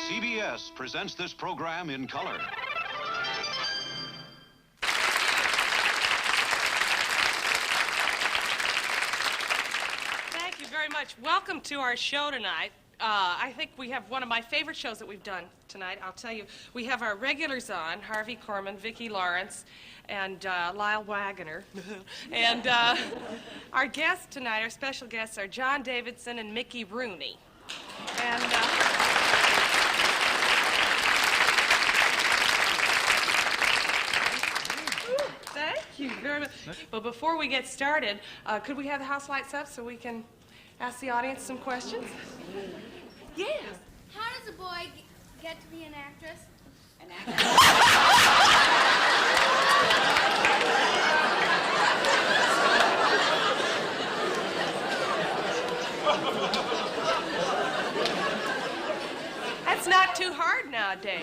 CBS presents this program in color. Thank you very much. Welcome to our show tonight. I think we have one of my favorite shows that we've done tonight. I'll tell you, we have our regulars on, Harvey Korman, Vicki Lawrence, and Lyle Wagoner. And our guests tonight, our special guests, are John Davidson and Mickey Rooney. And thank you very much. But before we get started, could we have the house lights up so we can ask the audience some questions? Yes. How does a boy get to be an actress? An actress? That's not too hard nowadays.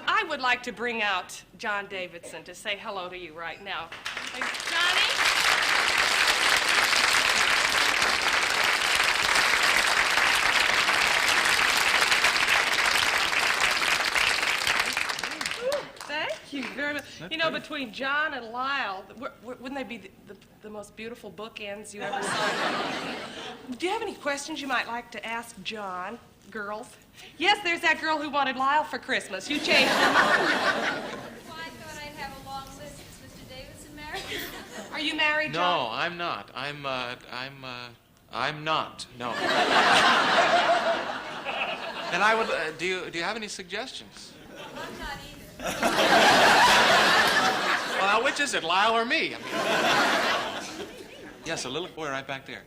I would like to bring out John Davidson to say hello to you right now. Thanks, Johnny. Thank you very much. You know, between John and Lyle, wouldn't they be the most beautiful bookends you ever saw? Do you have any questions you might like to ask John? Girls? Yes, there's that girl who wanted Lyle for Christmas. You changed her mind. Well, I thought I'd have a long list. Is Mr. Davidson married? Are you married, John? No, I'm not. I'm not. No. And I would. Do you have any suggestions? I'm not either. Well, now, which is it, Lyle or me? I mean, yes, a little boy right back there.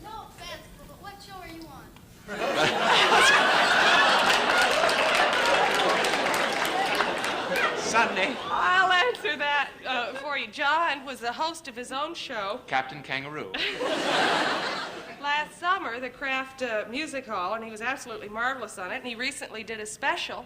No offense, but what show are you on? Sunday. I'll answer that for you. John was the host of his own show Captain Kangaroo. last summer, the Kraft Music Hall, and he was absolutely marvelous on it. And he recently did a special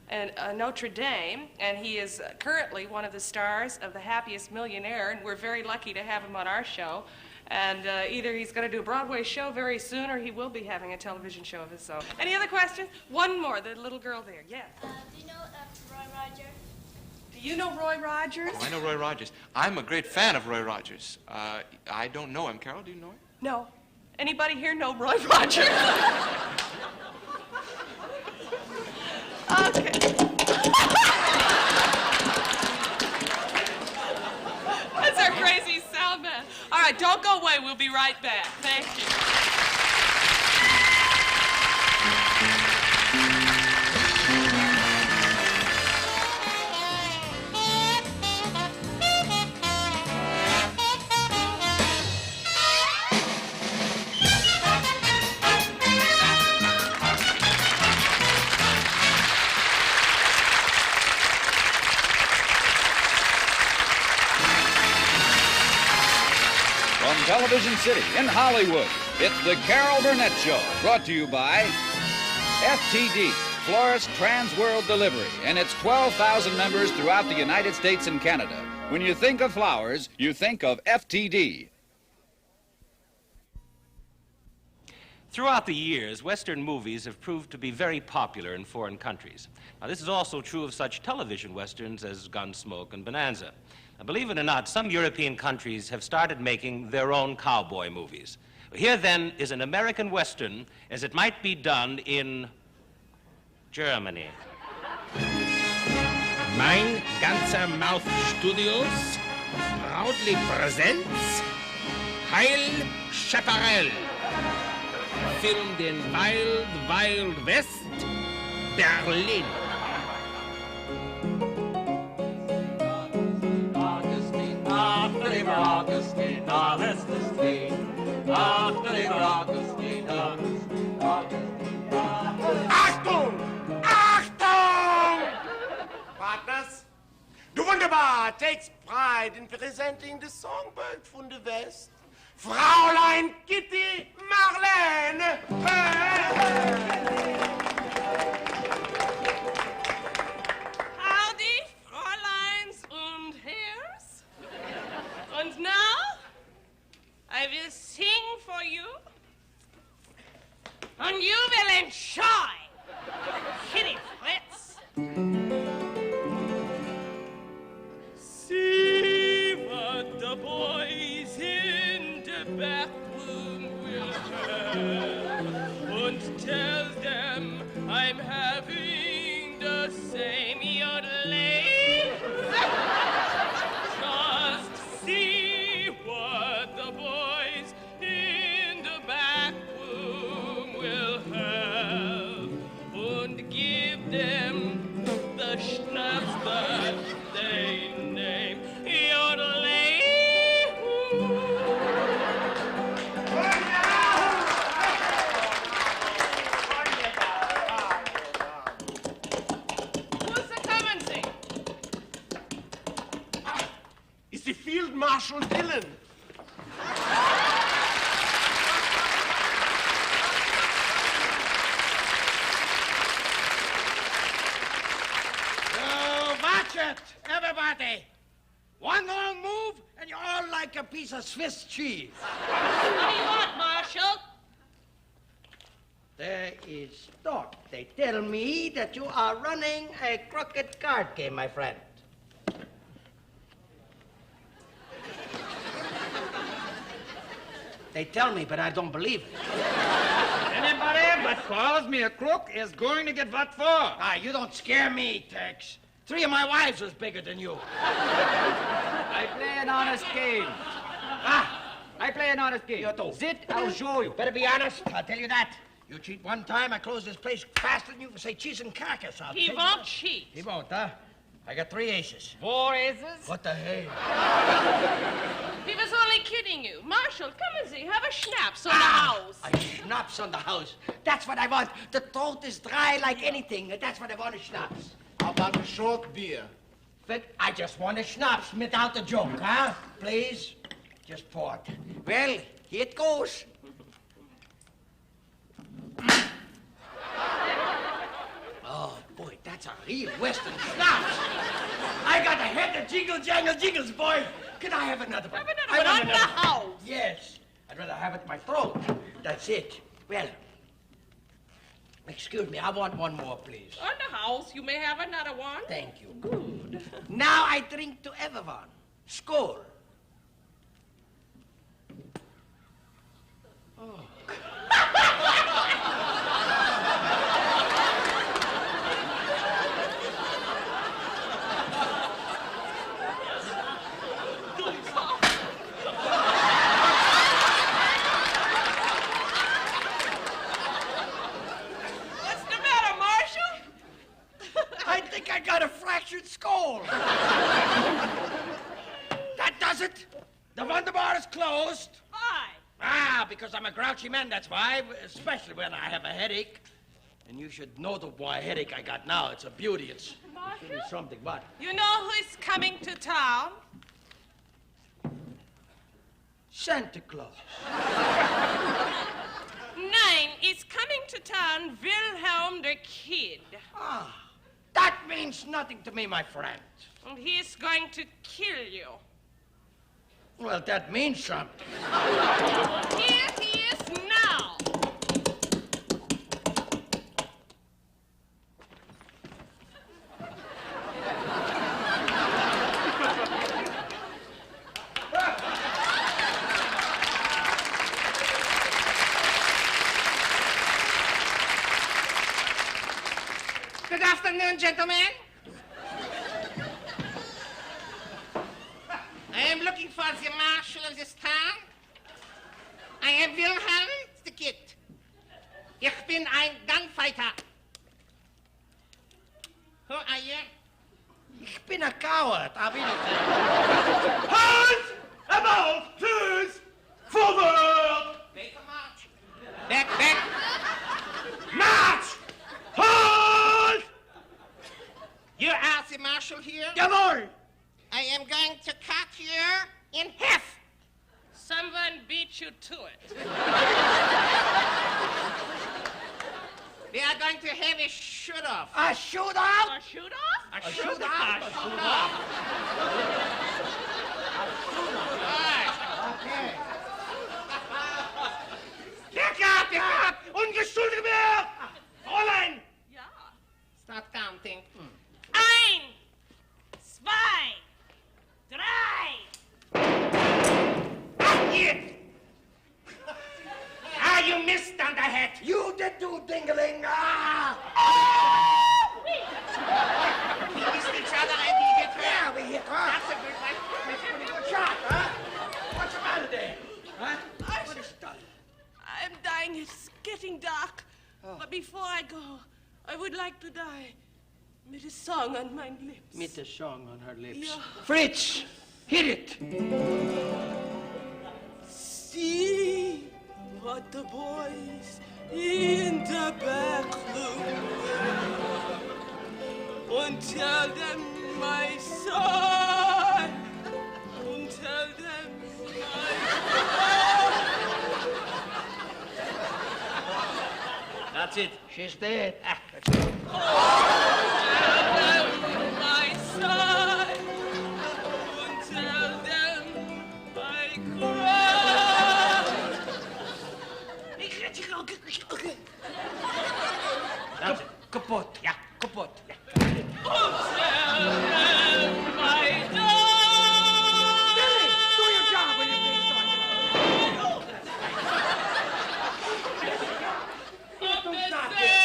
at Notre Dame, and he is currently one of the stars of The Happiest Millionaire, and we're very lucky to have him on our show. And either he's going to do a Broadway show very soon, or he will be having a television show of his own. Any other questions? One more, the little girl there. Yes. Do you know Roy Rogers? Do you know Roy Rogers? Oh, I know Roy Rogers. I'm a great fan of Roy Rogers. I don't know him. Carol, do you know him? No. Anybody here know Roy Rogers? Okay. That's our crazy sound man. All right, don't go away. We'll be right back. Thank you. From Television City in Hollywood, it's the Carol Burnett Show, brought to you by FTD, Florist Trans World Delivery, and its 12,000 members throughout the United States and Canada. When you think of flowers, you think of FTD. Throughout the years, Western movies have proved to be very popular in foreign countries. Now, this is also true of such television Westerns as Gunsmoke and Bonanza. Now, believe it or not, some European countries have started making their own cowboy movies. Here, then, is an American Western as it might be done in Germany. Mein ganzer Mouth Studios proudly presents Heil Chaparral, filmed in Wild Wild West, Berlin. Achtung! Achtung! Partners, the Wunderbar takes pride in presenting the songbird from the West, Fraulein Kitty Marlene. Howdy, Fräuleins und Herrs. And now, I will sing for you And you will enjoy. Kitty Fritz. See what the boys in the back room will have, and tell them I'm having the same yodeling. Just see what the boys in the back room will have, and give them the schnapps that they name yodeling. Who's the commencing? It's the Field Marshal Dillon. Watch it, everybody. One wrong move, and you're all like a piece of Swiss cheese. What do you want, Marshal? There is talk. They tell me that you are running a crooked card game, my friend. They tell me, but I don't believe it. Anybody but calls me a crook is going to get what for? Ah, you don't scare me, Tex. 3 of my wives was bigger than you. I play an honest game. I play an honest game. You do. Sit, I'll show you. Better be honest, I'll tell you that. You cheat one time, I close this place faster than you can say cheese and carcass. I'll He tell you won't that. cheat. He won't, huh? I got 3 aces. 4 aces? What the hell? He was only kidding you. Marshal, come and see. Have a schnapps on the house. A schnapps on the house. That's what I want. The throat is dry like anything. That's what I want, a schnapps. How about a short beer? But I just want a schnapps without the joke, huh? Please? Just pour it. Well, here it goes. Oh, boy, that's a real Western schnapps. I got a head of jingle, jangle, jingles, boy. Can I have another one? Have another one on the house. Yes. I'd rather have it in my throat. That's it. Well, excuse me, I want one more, please. On the house. You may have another one. Thank you. Good. Now I drink to everyone. Skål. What's the matter, Marshal? I think I got a fractured skull. That does it. The Wonder Bar is closed. Why? Ah, because I'm a grouchy man, that's why, especially when I have a headache. And you should know the boy headache I got now. It's a beauty. It's really something. What? You know who's coming to town? Santa Claus. 9 is coming to town, Wilhelm the Kid. Ah, that means nothing to me, my friend. And he's going to kill you. Well, that means something. Here he is now. Good afternoon, gentlemen. I am looking for the marshal of this town. I am Wilhelm the Kid. Ich bin ein Gunfighter. Who are you? Ich bin a coward. I mean it. Hands above, please! Forward! Make a march. Back, back. March! Hold! You are the marshal here? Jawohl! I am going to cut you in half. Someone beat you to it. We are going to have a shoot-off. A shootout? A shoot-off? A shoot-off? A shoot-off. Okay. Pick up! Ungeschuldet you dingaling. Ah! We missed each other and we hit her. Yeah, we hit her. That's a good one. That's a pretty good shot, huh? What's the matter there? Huh? What is done? I'm dying. It's getting dark. But before I go, I would like to die with a song on my lips. Mit a song on her lips. Yeah. Fritz, hit it. See what the boys in the back room and tell them my son and tell them That's it. She's dead. my son and tell them I cry. That's it. Kapot. Yeah, kapot. Yeah. And tell them my dog. Billy, do your job when you please, Don't stop this.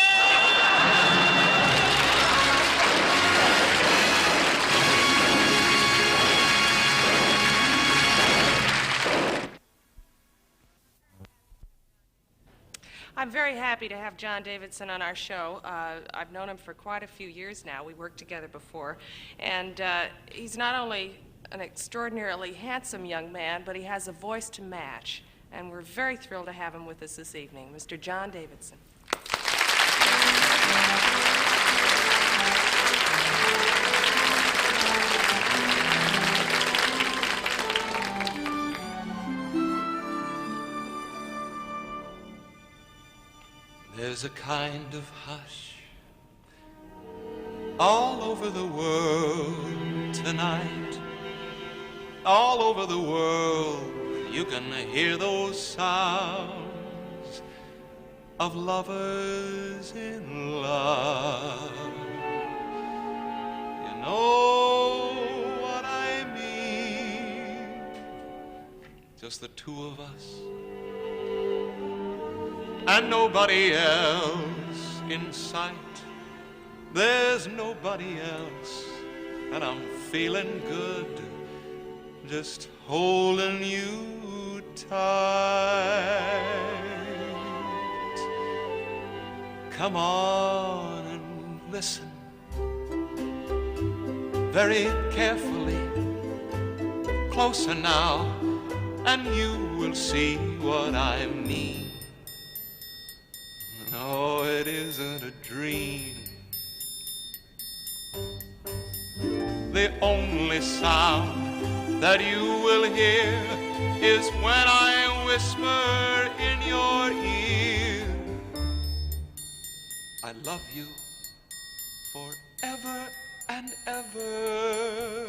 I'm very happy to have John Davidson on our show. I've known him for quite a few years now. We worked together before. And he's not only an extraordinarily handsome young man, but he has a voice to match. And we're very thrilled to have him with us this evening, Mr. John Davidson. There's a kind of hush all over the world tonight. All over the world you can hear those sounds of lovers in love. You know what I mean? Just the two of us and nobody else in sight. There's nobody else, and I'm feeling good, just holding you tight. Come on and listen very carefully, closer now, and you will see what I mean. No, it isn't a dream. The only sound that you will hear is when I whisper in your ear, I love you forever and ever.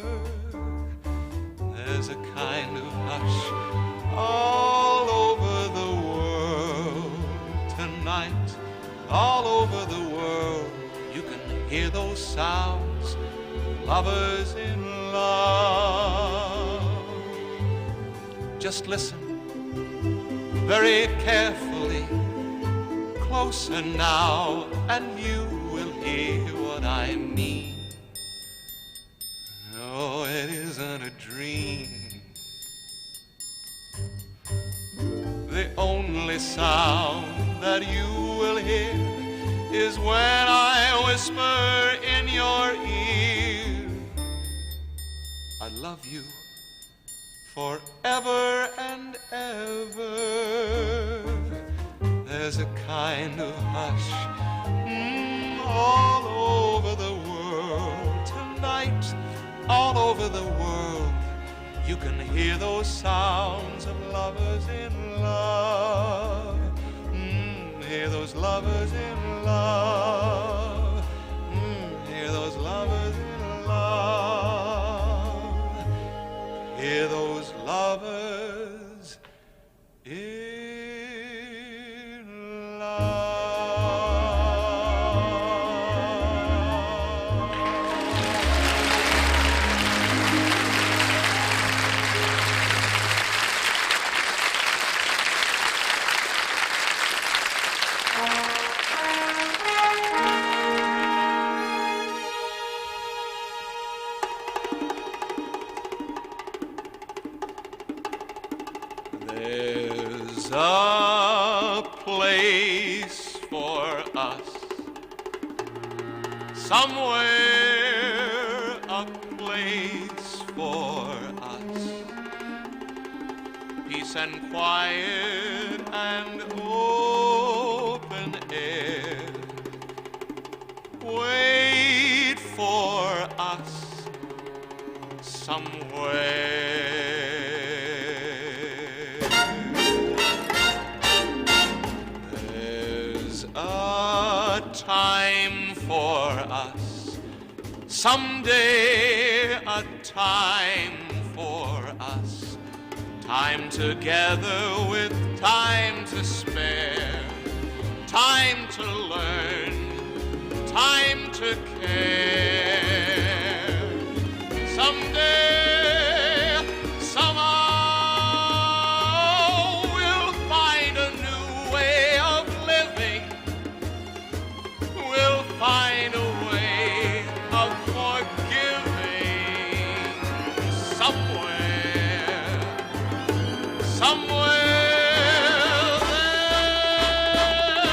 There's a kind of hush all over the world tonight. All over the world you can hear those sounds, lovers in love. Just listen very carefully, closer now, and you will hear what I mean. No, it isn't a dream. The only sound that you will hear is when I whisper in your ear, I love you forever and ever. There's a kind of hush all over the world tonight. All over the world you can hear those sounds of lovers in love. Hear those lovers in love. Hear those lovers in love. Hear those lovers in love. There's a place for us somewhere, a place for us. Peace and quiet and open air. Wait for us somewhere. There's a time for us someday, a time for us. Time together with time to spare. Time to learn, time to care. Someday, somehow, we'll find a new way of living. We'll find a way of forgiving. Somewhere,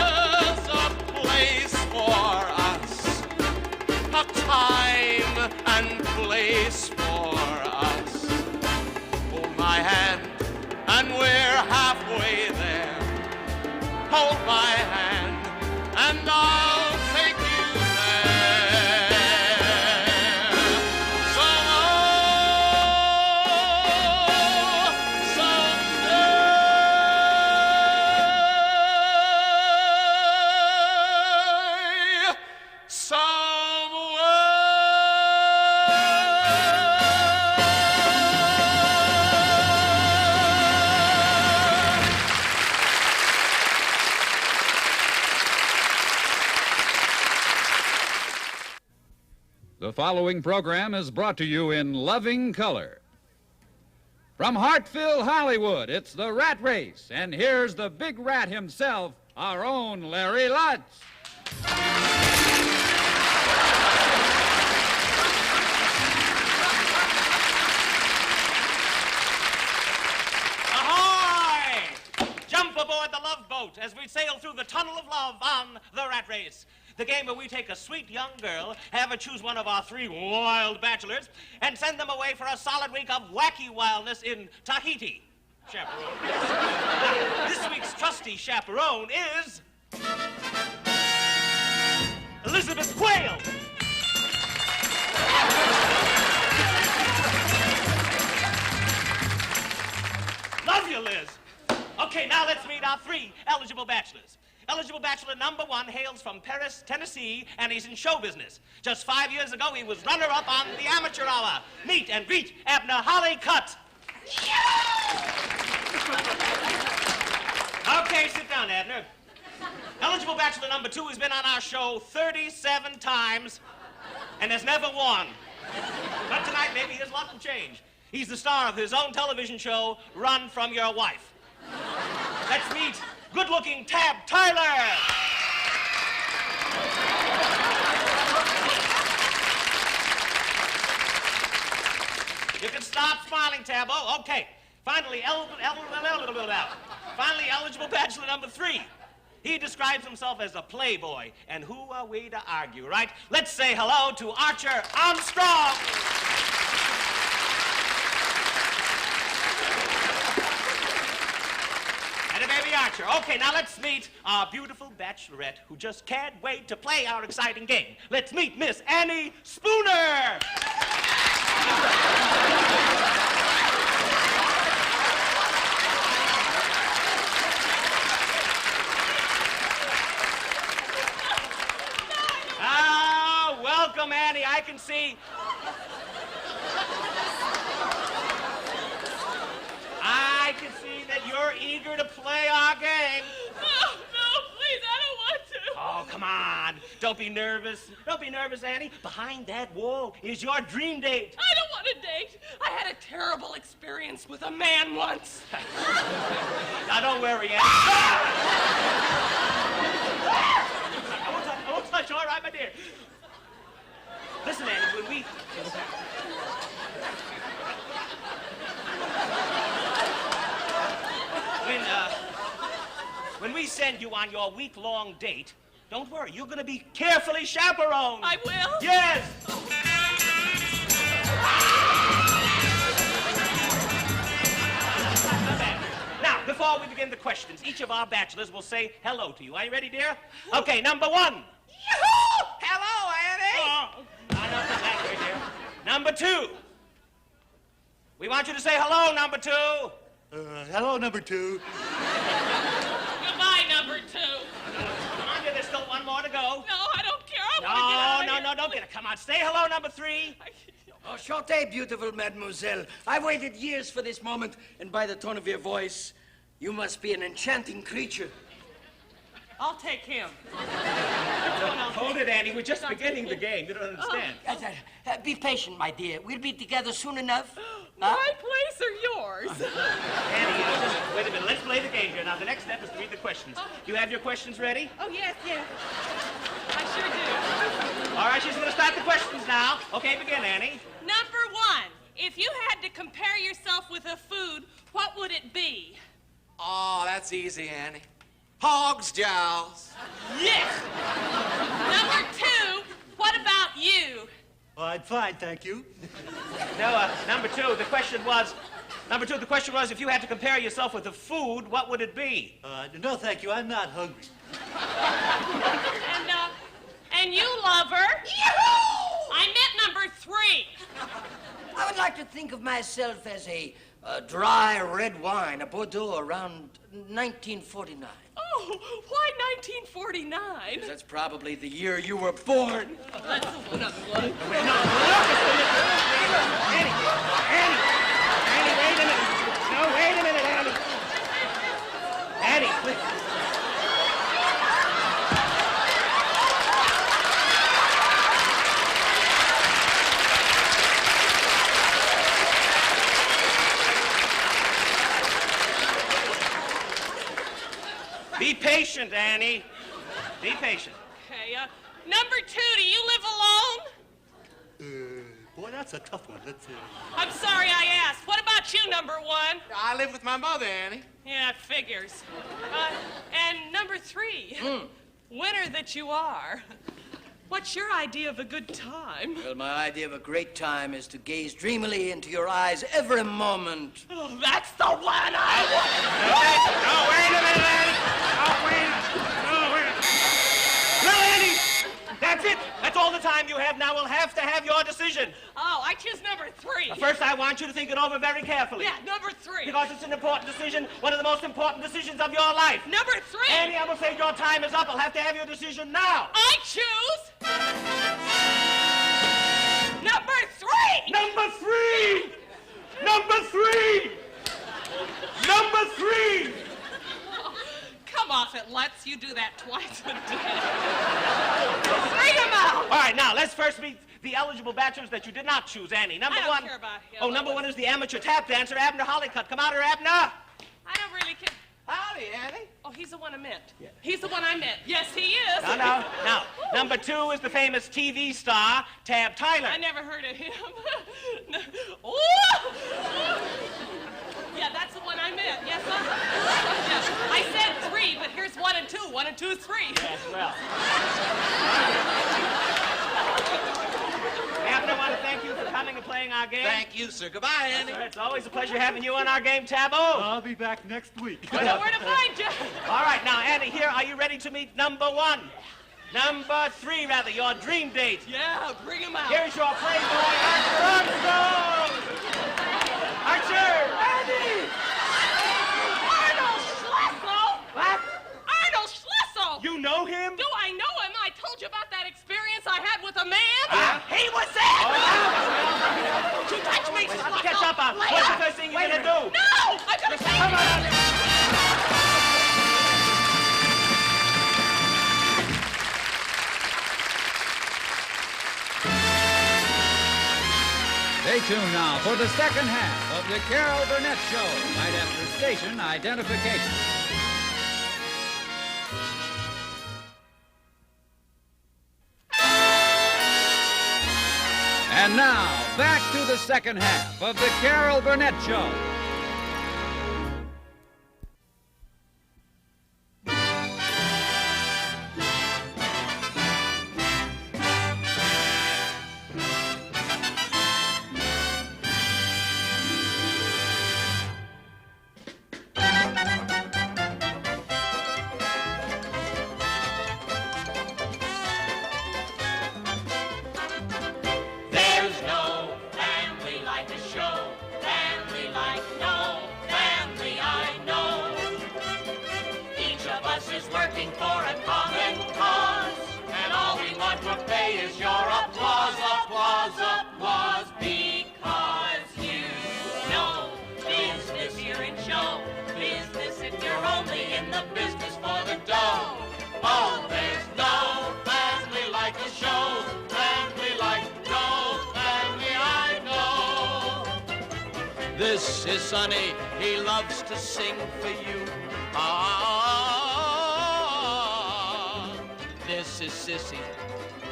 there's a place for us, a time and place for us. Hold my hand and we're halfway there. Hold my hand and I'll take you there. The following program is brought to you in loving color. From Hartville, Hollywood, it's the Rat Race, and here's the big rat himself, our own Larry Lutz. Ahoy! Jump aboard the Love Boat as we sail through the tunnel of love on the Rat Race. The game where we take a sweet young girl, have her choose one of our 3 wild bachelors, and send them away for a solid week of wacky wildness in Tahiti. Chaperone. This week's trusty chaperone is Elizabeth Quayle. Love you, Liz. Okay, now let's meet our 3 eligible bachelors. Eligible bachelor number 1 hails from Paris, Tennessee, and he's in show business. Just 5 years ago, he was runner-up on the Amateur Hour. Meet and greet Abner Hollycutt. Okay, sit down, Abner. Eligible bachelor number 2 has been on our show 37 times and has never won. But tonight, maybe his luck will change. He's the star of his own television show, Run From Your Wife. Let's meet good-looking Tab Tyler. You can stop smiling, Tabbo. Okay. Finally, eligible bachelor number 3. He describes himself as a playboy, and who are we to argue, right? Let's say hello to Archer Armstrong. And a baby Archer. Okay, now let's meet our beautiful bachelorette who just can't wait to play our exciting game. Let's meet Miss Annie Spooner. Welcome, Annie. I can see that you're eager to play our game. No, please, I don't want to. Oh, come on. Don't be nervous. Don't be nervous, Annie. Behind that wall is your dream date. I don't want a date. I had a terrible experience with a man once. Now, don't worry, Annie. I won't touch you, all right, my dear. Listen, Annie, when we... when we send you on your week-long date, don't worry, you're going to be carefully chaperoned. I will? Yes. Now, before we begin the questions, each of our bachelors will say hello to you. Are you ready, dear? Okay, number one. Yoo-hoo! Hello, Annie! Not that way, dear. Number two. We want you to say hello, number two. Hello, number two. Goodbye, number two. Come on, dear, there's still one more to go. No, I don't care. I want to get out of here. No, don't get it. Come on, say hello, number three. Enchanté, beautiful mademoiselle. I've waited years for this moment, and by the tone of your voice, you must be an enchanting creature. I'll take him. Hold it, Annie. We're just beginning the game. You don't understand. Be patient, my dear. We'll be together soon enough. My place or yours? Annie, just wait a minute. Let's play the game here. Now, the next step is to read the questions. You have your questions ready? Oh, yes. I sure do. All right, she's going to start the questions now. Okay, begin, Annie. Number one, if you had to compare yourself with a food, what would it be? Oh, that's easy, Annie. Hog's jowls. Yes! Number two, what about you? Well, I'm fine, thank you. No, number two, the question was, if you had to compare yourself with a food, what would it be? No, thank you, I'm not hungry. And you, lover? Yoo-hoo! I meant number three. I would like to think of myself as a dry red wine, a Bordeaux, around 1949. Oh, why 1949? That's probably the year you were born. That's the one I'm like. Annie, wait a minute. No, wait a minute, Annie. Annie, please. Be patient, Annie. Be patient. Okay, number two, do you live alone? Boy, that's a tough one. Let's see. I'm sorry I asked. What about you, number one? I live with my mother, Annie. Yeah, it figures. And number three, winner that you are, what's your idea of a good time? Well, my idea of a great time is to gaze dreamily into your eyes every moment. Oh, that's the one I want. No, wait a minute, Annie. No, wait. No, Annie. That's it. That's all the time you have now. We'll have to have your decision. Oh, I choose number three. First, I want you to think it over very carefully. Yeah, number three. Because it's an important decision, one of the most important decisions of your life. Number three. Annie, I'm afraid your time is up. I'll have to have your decision now. I choose number three. Number three! Number three! Number three! Come off, it lets you do that twice a day. Read them out. All right, now, let's first meet the eligible bachelors that you did not choose, Annie. Number I don't one. care about him. Oh, number one is the amateur tap dancer, Abner Hollycutt. Come out here, Abner. I don't really care. Howdy, Annie. Oh, he's the one I meant. Yeah. He's the one I meant. Yes, he is. No. Now, number two is the famous TV star, Tab Tyler. I never heard of him. Ooh! Yeah, that's the one I meant. Yes, yes. I said three, but here's one and two. One and two is three. Yes, well. Abner, I want to thank you for coming and playing our game. Thank you, sir. Goodbye, Annie. It's always a pleasure having you on our game, Taboo. I'll be back next week. I know where to find you. All right, now, Annie, here, are you ready to meet number one? Number three, rather, your dream date. Yeah, bring him out. Here's your playboy, Archer Armstrong! Archer! Annie! Arnold Schlesel! What? Arnold Schlesel! You know him? Do I know him? I told you about that experience I had with a man. He was there! Don't you touch me, Schlesel! Catch up on. What's the first thing you're gonna do? No! I'm gonna say Come on! Stay tuned now for the second half of the Carol Burnett Show, right after station identification. And now, back to the second half of the Carol Burnett Show. your applause, applause, applause, because you know business here in show business if you're only in the business for the dough. Oh, there's no family like a show, family like no family I know. This is Sonny, he loves to sing for you. This is Sissy,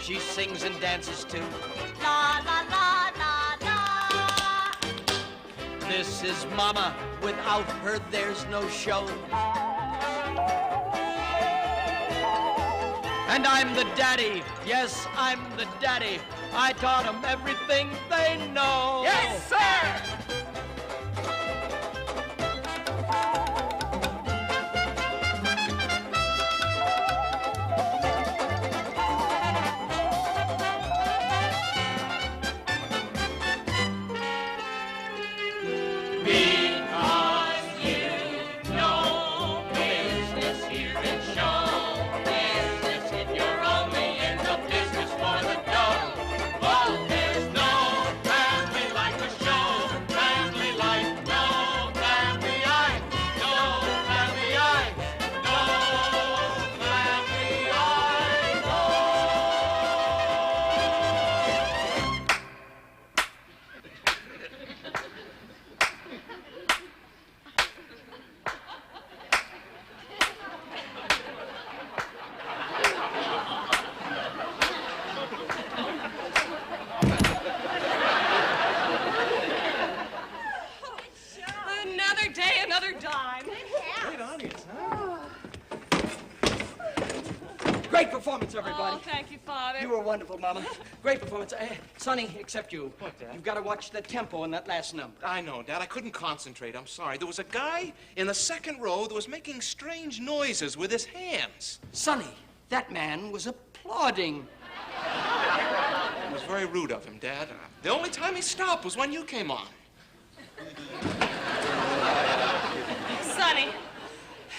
she sings and dances too. La la la la la. This is Mama, without her there's no show. And I'm the daddy, yes, I'm the daddy. I taught them everything they know. Yes, sir! Because you know business here in show business if you're only in the business for the dough. Oh, there's no family like a show, family like no family I, no family I, no family I know. Another day, another dime. Great audience, huh? Great performance, everybody. Oh, thank you, Father. You were wonderful, Mama. Great performance. Sonny, except you. What, Dad? You've got to watch the tempo in that last number. I know, Dad. I couldn't concentrate. I'm sorry. There was a guy in the second row that was making strange noises with his hands. Sonny, that man was applauding. It was very rude of him, Dad. The only time he stopped was when you came on.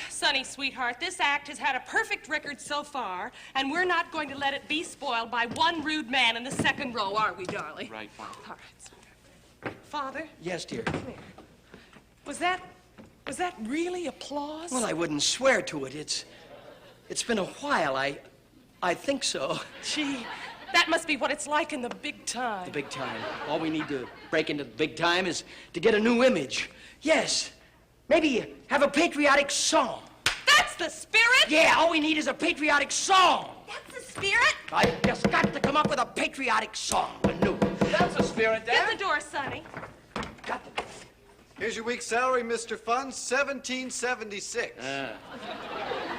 Sonny, sweetheart, this act has had a perfect record so far, and we're not going to let it be spoiled by one rude man in the second row, are we, darling? Right, Mom. All right, sweetheart. Father, Yes, dear. come here. Was that really applause? Well, I wouldn't swear to it. It's been a while. I think so. Gee, that must be what it's like in the big time. The big time. All we need to break into the big time is to get a new image. Yes. Maybe have a patriotic song. That's the spirit! Yeah, all we need is a patriotic song. That's the spirit. I just got to come up with a patriotic song. A new. That's a spirit, Get Dad. the door, Sonny. Got to. Here's your week's salary, Mr. Fun, $17.76.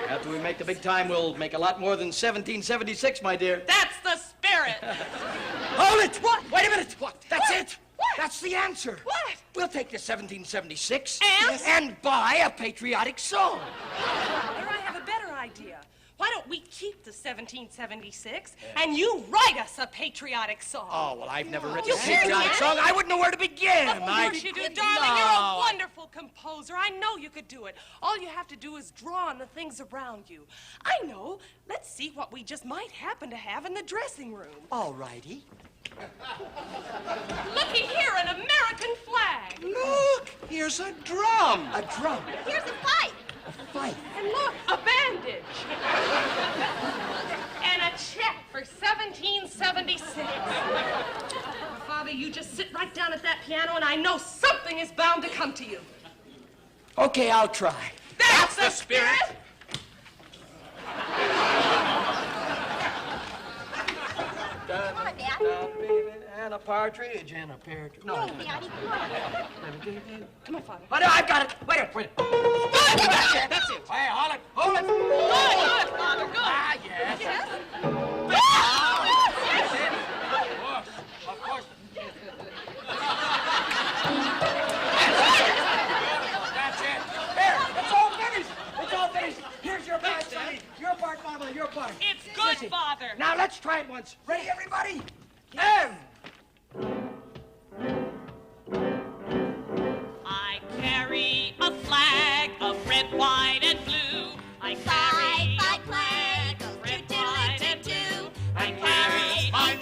After we make the big time, we'll make a lot more than $17.76, my dear. That's the spirit! Hold it! What? Wait a minute! What? That's What? it! What? That's the answer. What? We'll take the $17.76 And? buy a patriotic song. Father, I have a better idea. Why don't we keep the 1776 and you write us a patriotic song? Oh, well, I've never written You a patriotic can't. song. I wouldn't know where to begin. Of course you do, darling. You're a wonderful composer. I know you could do it. All you have to do is draw on the things around you. I know. Let's see what we just might happen to have in the dressing room. All righty. Looky here, an American flag. Look, here's a drum. A drum. Here's a fight. A fight. And look, a bandage. And a check for $17.76. Father, you just sit right down at that piano and I know something is bound to come to you. Okay, I'll try. That's the spirit! Come on, Dad. And a partridge and a pear tree. No, Daddy, come on. Come on, Father. Oh, no, I've got it. Wait a minute. That's it. That's it. Hey, hold it. Hold it. Good, Father, good. Ah, yes. Yes? That's it. Of course. That's it. Here, it's all finished. It's all finished. Here's your part, Sonny. Your part, Mama. Your part. It's good, Sissy. Father. Now let's try it once. Ready, everybody? And. I carry a flag of red, white, and blue. I carry Fly, a flag of red, of white, and blue. I carry a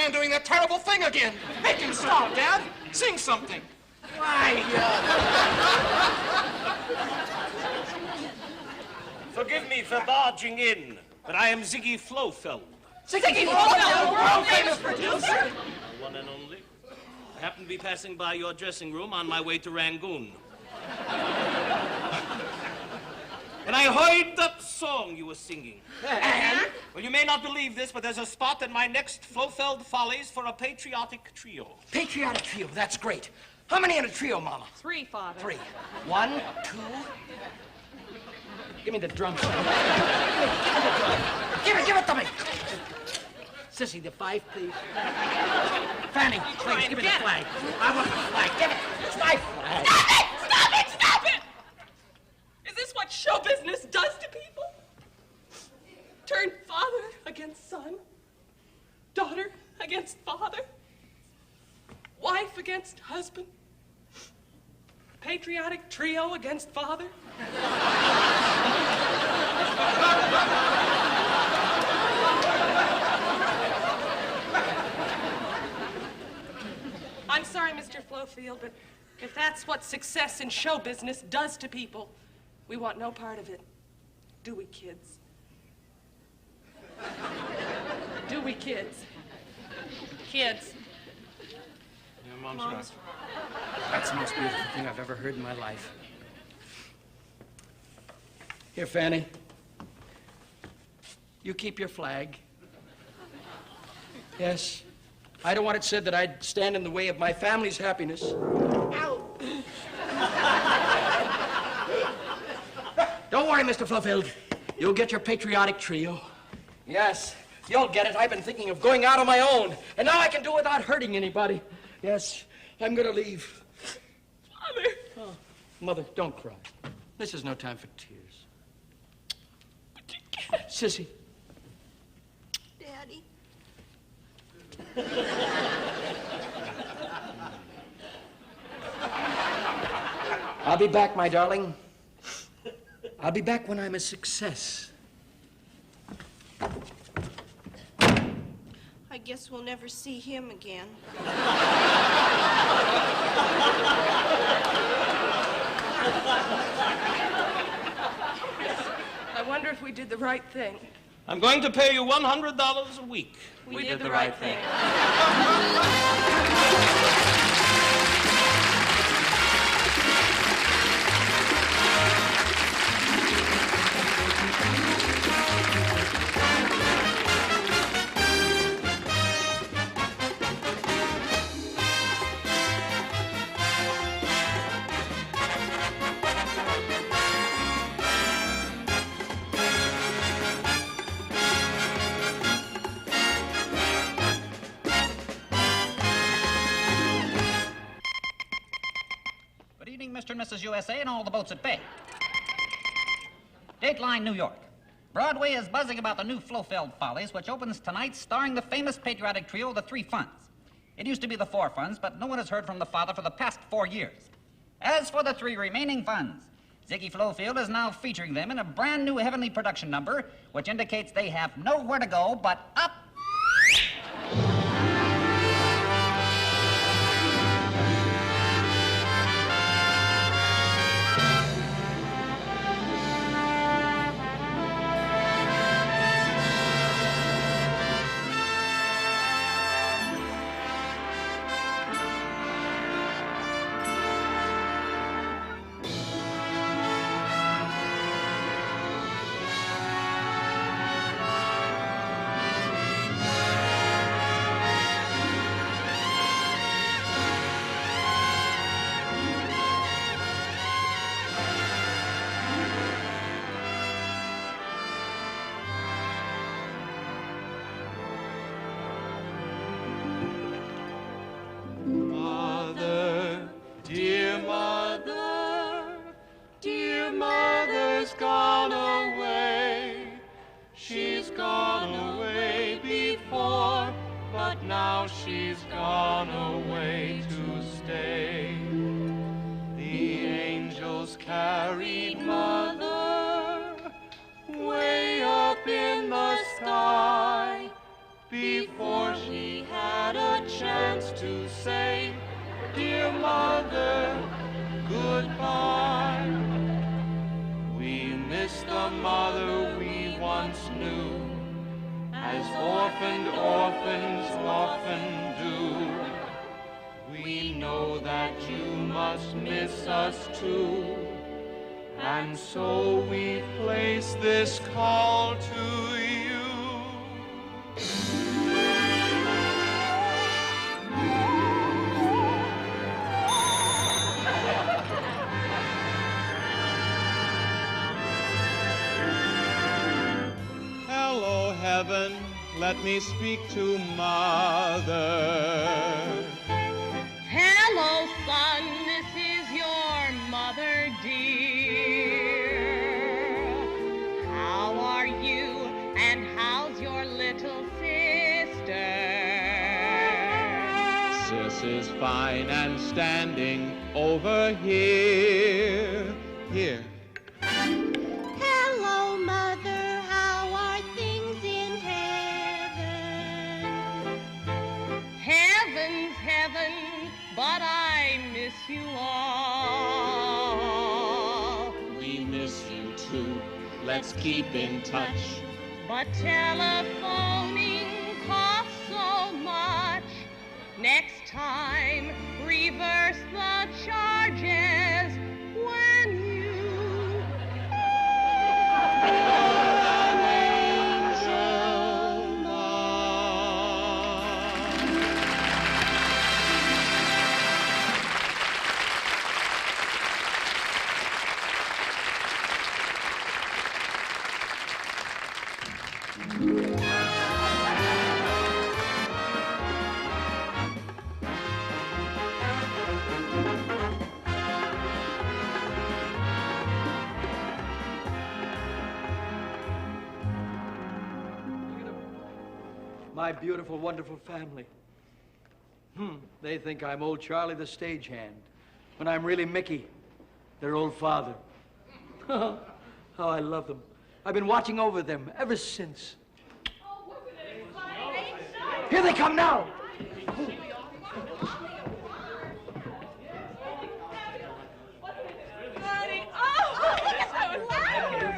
man doing that terrible thing again. Make him stop, Dad. Sing something. Why, Forgive me for barging in, but I am Ziggy Flofeld. Ziggy Flofeld, world-famous producer? One and only. I happened to be passing by your dressing room on my way to Rangoon. And I heard that song you were singing. And? Well, you may not believe this, but there's a spot in my next Flofeld Follies for a patriotic trio. Patriotic trio, that's great. How many in a trio, Mama? 3, Father. 3. 1, 2. Give me the drums. Give it to me. Sissy, the 5, please. Fanny, please, give me the flag. I want the flag. Give it. It's my flag. Stop it! Stop it! Stop it! Is this what show business does to people? Turn father against son, daughter against father, wife against husband, patriotic trio against father. I'm sorry, Mr. Flofield, but if that's what success in show business does to people, we want no part of it. Do we, kids? Do we, kids? Kids. Yeah, Mom's right. That's the most beautiful thing I've ever heard in my life. Here, Fanny. You keep your flag. Yes. I don't want it said that I'd stand in the way of my family's happiness. Ow! Don't worry, Mr. Fluffield. You'll get your patriotic trio. Yes, you'll get it. I've been thinking of going out on my own, and now I can do it without hurting anybody. Yes, I'm gonna leave. Father! Oh, Mother, don't cry. This is no time for tears. But you can't. Sissy. Daddy. I'll be back, my darling. I'll be back when I'm a success. I guess we'll never see him again. I wonder if we did the right thing. I'm going to pay you $100 a week. We did the right thing. Mr. and Mrs. USA and all the boats at bay. Dateline, New York. Broadway is buzzing about the new Flofeld Follies, which opens tonight starring the famous patriotic trio, the Three Funds. It used to be the Four Funds, but no one has heard from the father for the past 4 years. As for the 3 remaining funds, Ziggy Flofield is now featuring them in a brand new heavenly production number, which indicates they have nowhere to go but up. Dear mother's gone away. She's gone away before, but now she's gone away to stay. The angels carried mother way up in the sky before she had orphaned orphans often do. We know that you must miss us too, and so we place this call to you. Hello, heaven, let me speak to Mother. Hello, son, this is your mother, dear. How are you, and how's your little sister? Sis is fine and standing over here. Here. Hello, mother, how are things in heaven? Heaven's heaven, but I miss you all. We miss you too. Let's keep in touch. But telephoning costs so much. Next time, reverse the charges when you... My beautiful, wonderful family. They think I'm old Charlie the stagehand, when I'm really Mickey, their old father. Oh, I love them. I've been watching over them ever since. Here they come now!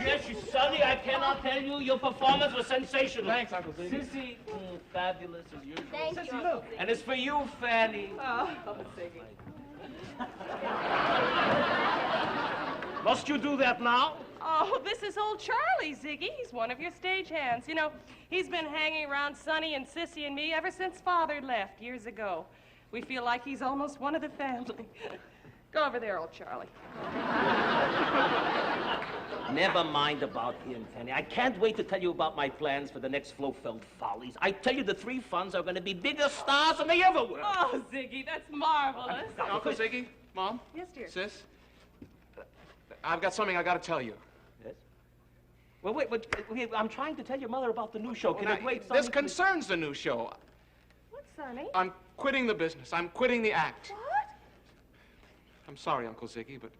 Yes, Sonny, I cannot tell you, your performance was sensational. Thanks, Uncle Ziggy. Sissy, fabulous as usual. Thank Sissy, you. look. And it's for you, Fanny. Oh, Ziggy. Must you do that now? Oh, this is old Charlie, Ziggy. He's one of your stagehands. You know, he's been hanging around Sonny and Sissy and me ever since Father left years ago. We feel like he's almost one of the family. Go over there, old Charlie. Never mind about him, Fanny. I can't wait to tell you about my plans for the next Flofeld Follies. I tell you, the three funds are going to be bigger stars than they ever were. Oh, Ziggy, that's marvelous. Uncle Ziggy, Mom? Yes, dear. Sis? I've got something I got to tell you. Yes? Well, wait, I'm trying to tell your mother about the new show. Can you wait, Sonny? This concerns the new show. What, Sonny? I'm quitting the business. I'm quitting the act. What? I'm sorry, Uncle Ziggy, but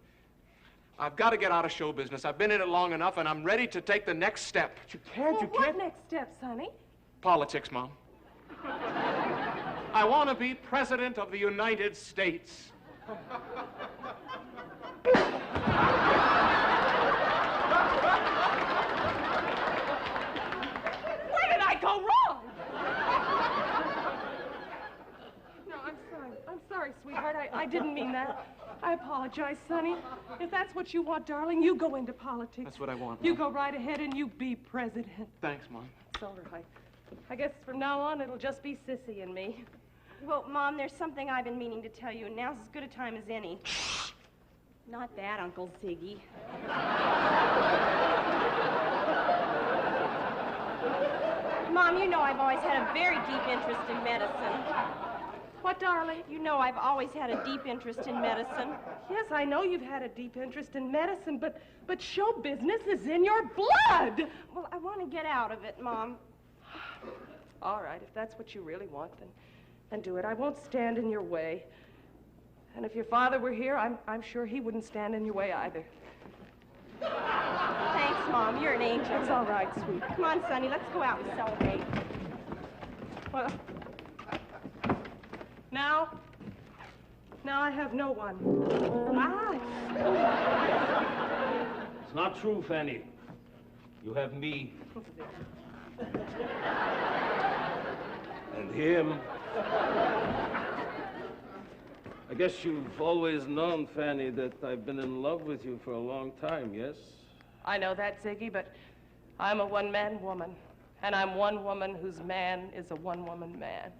I've got to get out of show business. I've been in it long enough, and I'm ready to take the next step. You can't, Well, what next step, Sonny? Politics, Mom. I want to be President of the United States. Where did I go wrong? No, I'm sorry. I'm sorry, sweetheart. I didn't mean that. I apologize, Sonny. If that's what you want, darling, you go into politics. That's what I want, You Mom. go right ahead and you be president. Thanks, Mom. It's all right. I guess from now on, it'll just be Sissy and me. Well, Mom, there's something I've been meaning to tell you, and now's as good a time as any. Not that, Uncle Ziggy. Mom, you know I've always had a very deep interest in medicine. What, darling? You know I've always had a deep interest in medicine. Yes, I know you've had a deep interest in medicine, but show business is in your blood. Well, I want to get out of it, Mom. All right, if that's what you really want, then do it. I won't stand in your way. And if your father were here, I'm sure he wouldn't stand in your way either. Thanks, Mom. You're an angel. It's all right, sweet. Come on, Sonny. Let's go out and celebrate. Well, now I have no one. It's not true, Fanny. You have me. And him. I guess you've always known, Fanny, that I've been in love with you for a long time, yes? I know that, Ziggy, but I'm a one-man woman. And I'm one woman whose man is a one-woman man.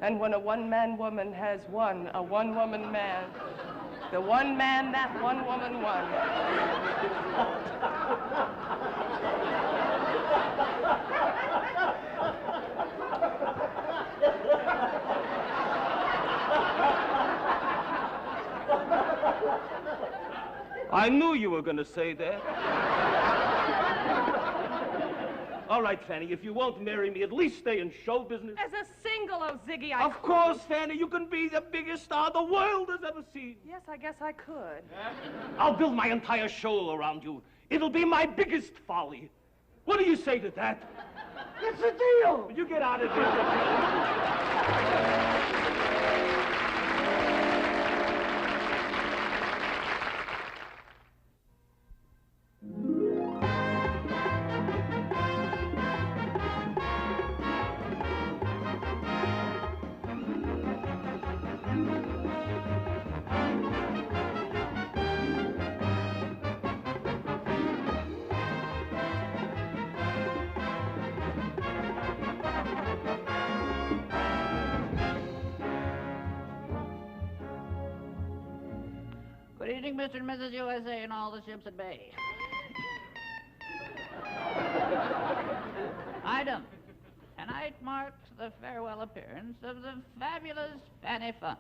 And when a one-man woman has won a one-woman man, the one man that one woman won. I knew you were going to say that. All right, Fanny, if you won't marry me, at least stay in show business. As a single, oh, Ziggy, Of course, Fanny, you can be the biggest star the world has ever seen. Yes, I guess I could. I'll build my entire show around you. It'll be my biggest folly. What do you say to that? It's a deal. You get out of here. Good evening, Mr. and Mrs. USA and all the ships at bay. Item. Tonight marks the farewell appearance of the fabulous Fanny Fun,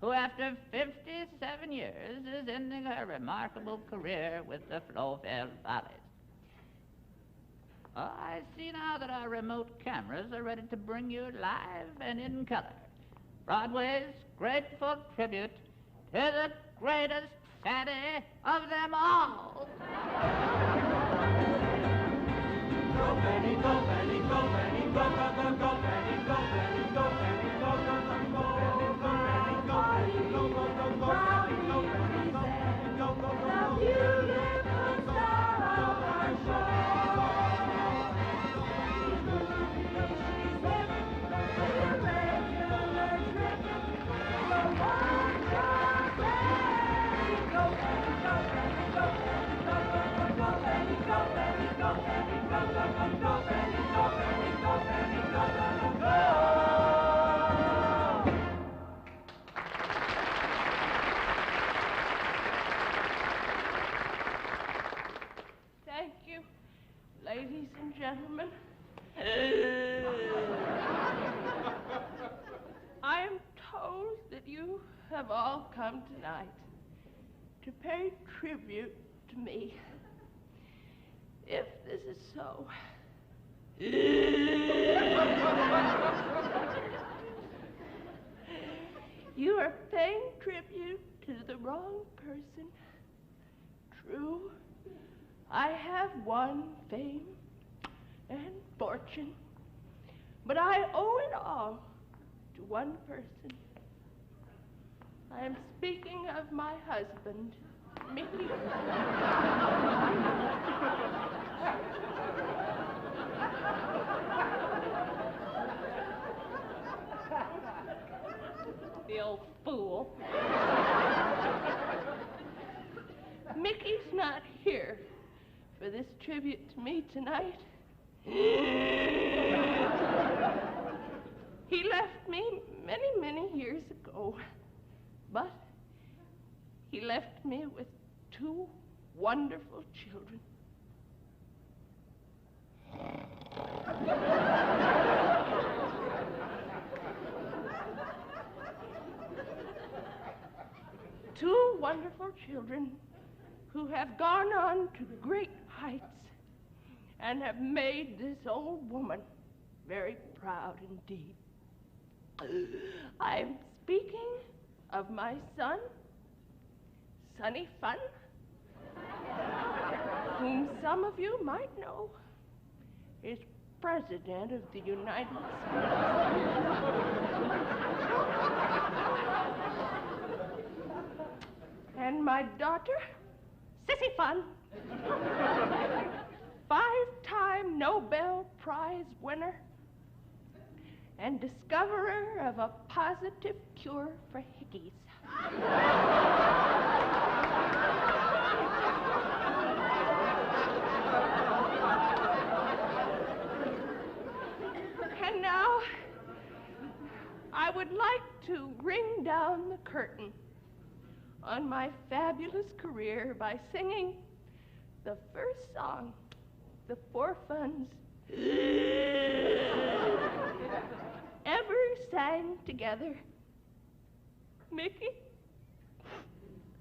who after 57 years is ending her remarkable career with the Flowfield Follies. Oh, I see now that our remote cameras are ready to bring you live and in color Broadway's grateful tribute to the greatest Fanny of them all. Go, Fanny, go, Fanny, go, Fanny, go, go, go, go, Fanny, go, Fanny, go, Fanny, go, go, go, go, Fanny, go, Fanny, go, Fanny, go, go, go, go, Fanny, go, Fanny, go, Fanny, go, go, go, go, beautiful star of our show. Thank you, ladies and gentlemen. I am told that you have all come tonight to pay tribute to me. If this is so, you are paying tribute to the wrong person. True, I have won fame and fortune, but I owe it all to one person. I am speaking of my husband, Mickey. The old fool. Mickey's not here for this tribute to me tonight. He left me many, many years ago, but he left me with 2 wonderful children. Two wonderful children who have gone on to great heights and have made this old woman very proud indeed. I am speaking of my son, Sonny Fun, whom some of you might know is President of the United States. And my daughter, Sissy Fun, 5-time Nobel Prize winner and discoverer of a positive cure for hickeys. And now, I would like to ring down the curtain on my fabulous career by singing the first song the Four Funds ever sang together. Mickey,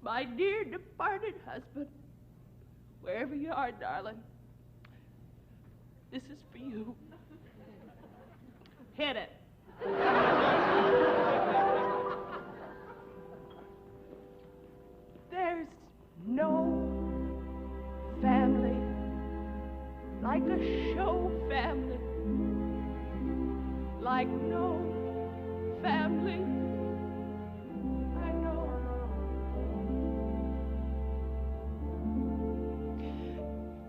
my dear departed husband, wherever you are, darling, this is for you. Hit it. There's no family like a show family, like no family I know.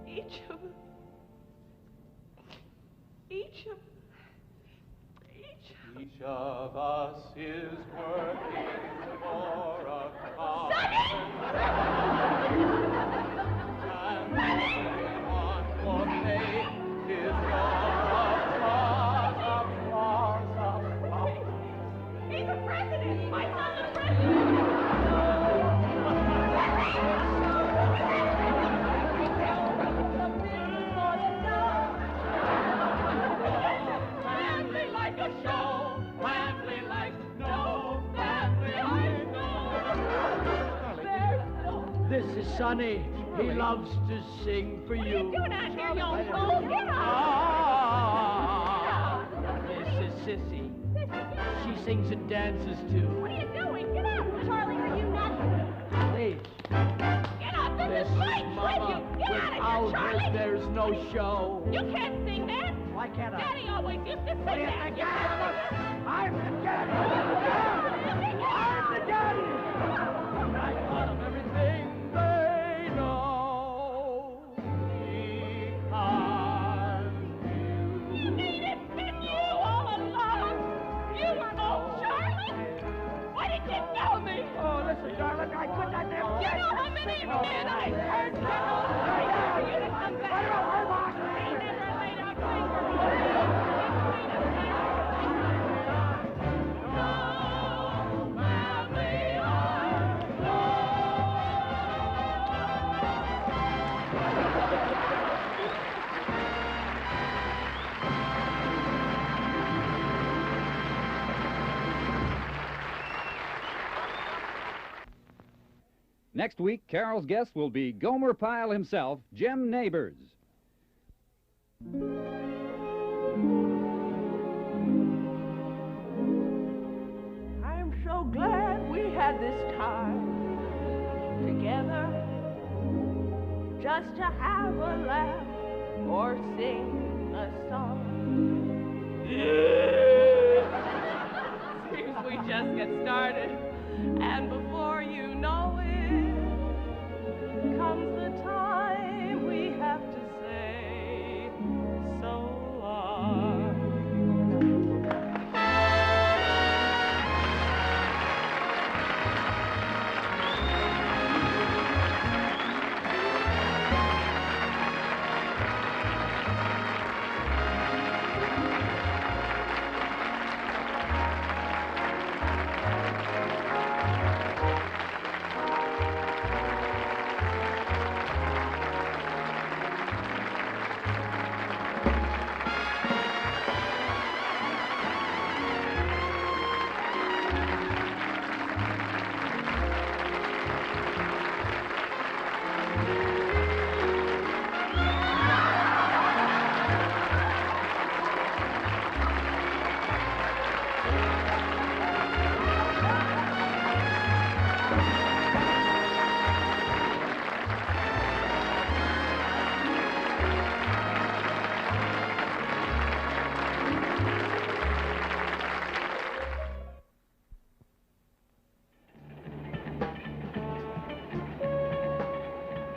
Each of us is working for a cause. And everyone for faith is applause. He's the president! My son's the president! Family like a show, family like no family I know. This is Sonny. He loves to sing for you. What are you doing out here, you old fool? Get out! This is Sissy. She sings and dances too. What are you doing? Get out! Charlie, are you nuts? Please. Get out! This is my Mama. tribute! Get out of Without here, Charlie! her, there's no show. You can't sing that! Why can't I? Daddy always used to sing What do you that! think I am? I'm the daddy! I'm the daddy! I thought of everything they know. You mean it's been you all along? You were old Charlie? Why didn't you tell me? Oh, listen, darling, I could not have... You know how many men I heard for you to come back? They never laid out things for me. Next week, Carol's guest will be Gomer Pyle himself, Jim Neighbors. I'm so glad we had this time together, just to have a laugh or sing a song. Seems we just get started, and before you know it, comes the time we have to say so long.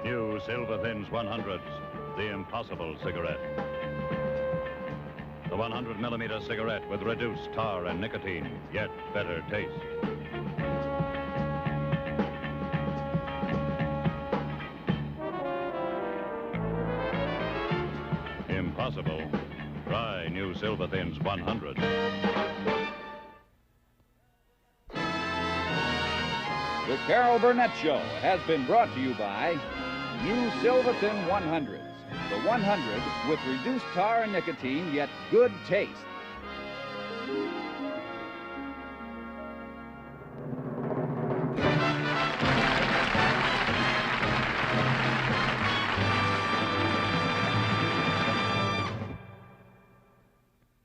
New Silver Thins 100s, the impossible cigarette. The 100mm cigarette with reduced tar and nicotine, yet better taste. Impossible. Try new Silver Thins 100. The Carol Burnett Show has been brought to you by new Silver Thin 100s. The 100 with reduced tar and nicotine, yet good taste.